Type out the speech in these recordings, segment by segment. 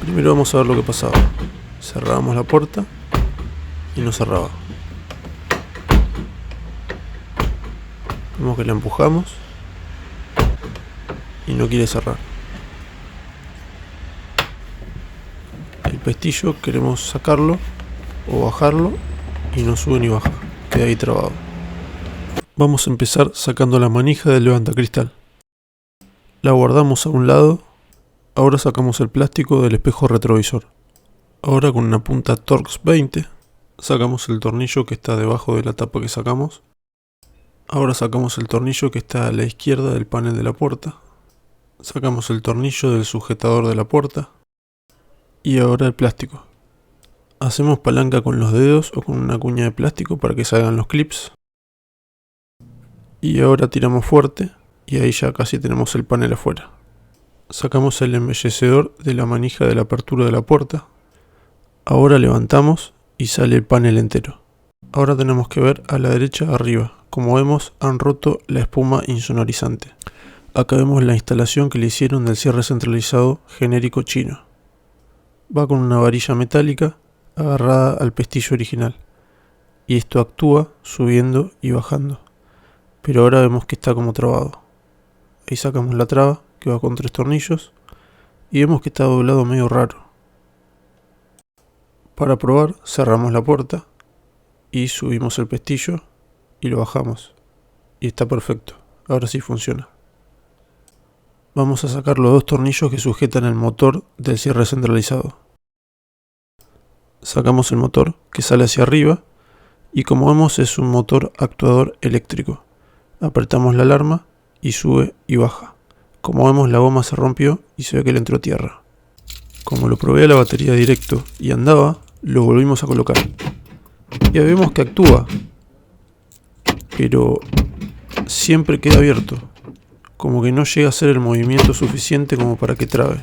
Primero vamos a ver lo que pasaba. Cerrábamos la puerta y no cerraba. Vemos que la empujamos y no quiere cerrar. El pestillo queremos sacarlo o bajarlo y no sube ni baja, queda ahí trabado. Vamos a empezar sacando la manija del levantacristal. La guardamos a un lado. Ahora sacamos el plástico del espejo retrovisor. Ahora con una punta Torx 20 sacamos el tornillo que está debajo de la tapa que sacamos. Ahora sacamos el tornillo que está a la izquierda del panel de la puerta. Sacamos el tornillo del sujetador de la puerta. Y ahora el plástico. Hacemos palanca con los dedos o con una cuña de plástico para que salgan los clips. Y ahora tiramos fuerte y ahí ya casi tenemos el panel afuera. Sacamos el embellecedor de la manija de la apertura de la puerta. Ahora levantamos y sale el panel entero. Ahora tenemos que ver a la derecha arriba. Como vemos, han roto la espuma insonorizante. Acá vemos la instalación que le hicieron del cierre centralizado genérico chino. Va con una varilla metálica agarrada al pestillo original. Y esto actúa subiendo y bajando. Pero ahora vemos que está como trabado. Ahí sacamos la traba, que va con 3 tornillos, y vemos que está doblado medio raro. Para probar, cerramos la puerta y subimos el pestillo y lo bajamos. Y está perfecto, ahora sí funciona. Vamos a sacar los 2 tornillos que sujetan el motor del cierre centralizado. Sacamos el motor que sale hacia arriba y como vemos es un motor actuador eléctrico. Apretamos la alarma y sube y baja. Como vemos la goma se rompió y se ve que le entró tierra. Como lo probé a la batería directo y andaba, lo volvimos a colocar. Ya vemos que actúa, pero siempre queda abierto. Como que no llega a hacer el movimiento suficiente como para que trabe.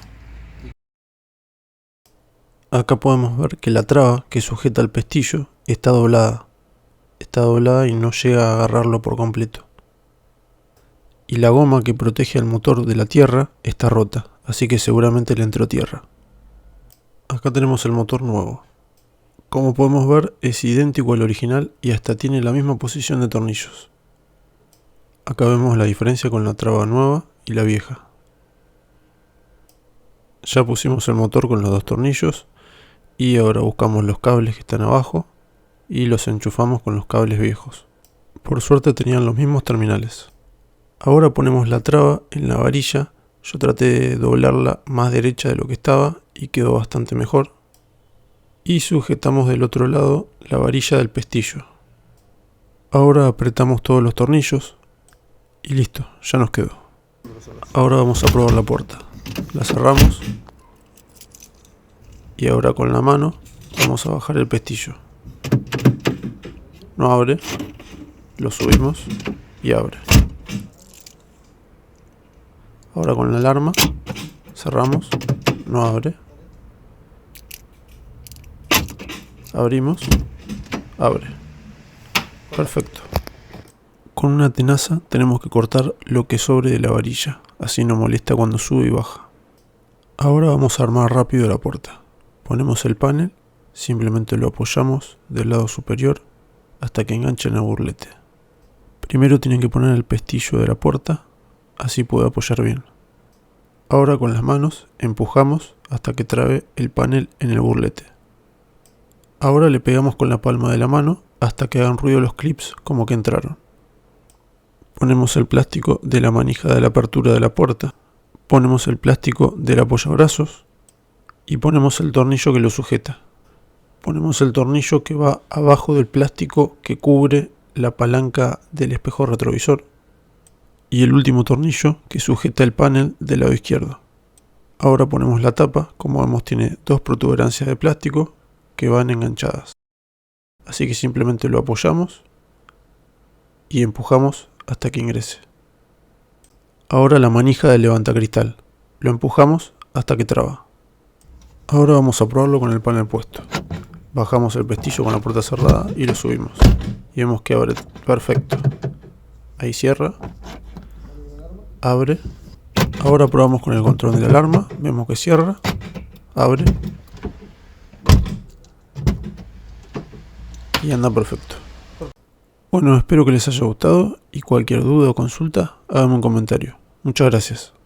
Acá podemos ver que la traba que sujeta el pestillo está doblada. Está doblada y no llega a agarrarlo por completo. Y la goma que protege al motor de la tierra está rota, así que seguramente le entró tierra. Acá tenemos el motor nuevo. Como podemos ver es idéntico al original y hasta tiene la misma posición de tornillos. Acá vemos la diferencia con la traba nueva y la vieja. Ya pusimos el motor con los 2 tornillos y ahora buscamos los cables que están abajo y los enchufamos con los cables viejos. Por suerte tenían los mismos terminales. Ahora ponemos la traba en la varilla. Yo traté de doblarla más derecha de lo que estaba y quedó bastante mejor. Y sujetamos del otro lado la varilla del pestillo. Ahora apretamos todos los tornillos y listo, ya nos quedó. Ahora vamos a probar la puerta. La cerramos y ahora con la mano vamos a bajar el pestillo. No abre, lo subimos y abre. Ahora con la alarma, cerramos, no abre. Abrimos, abre. Perfecto. Con una tenaza tenemos que cortar lo que sobre de la varilla, así no molesta cuando sube y baja. Ahora vamos a armar rápido la puerta. Ponemos el panel, simplemente lo apoyamos del lado superior hasta que enganche en el burlete. Primero tienen que poner el pestillo de la puerta, así puede apoyar bien. Ahora con las manos empujamos hasta que trabe el panel en el burlete. Ahora le pegamos con la palma de la mano hasta que hagan ruido los clips como que entraron. Ponemos el plástico de la manija de la apertura de la puerta. Ponemos el plástico del apoyabrazos y ponemos el tornillo que lo sujeta. Ponemos el tornillo que va abajo del plástico que cubre la palanca del espejo retrovisor. Y el último tornillo que sujeta el panel del lado izquierdo. Ahora ponemos la tapa, como vemos tiene 2 protuberancias de plástico que van enganchadas. Así que simplemente lo apoyamos y empujamos hasta que ingrese. Ahora la manija del levantacristal. Lo empujamos hasta que traba. Ahora vamos a probarlo con el panel puesto. Bajamos el pestillo con la puerta cerrada y lo subimos. Y vemos que abre perfecto. Ahí cierra. Abre. Ahora probamos con el control de la alarma. Vemos que cierra. abre y anda perfecto. Bueno, espero que les haya gustado y cualquier duda o consulta, háganme un comentario. Muchas gracias.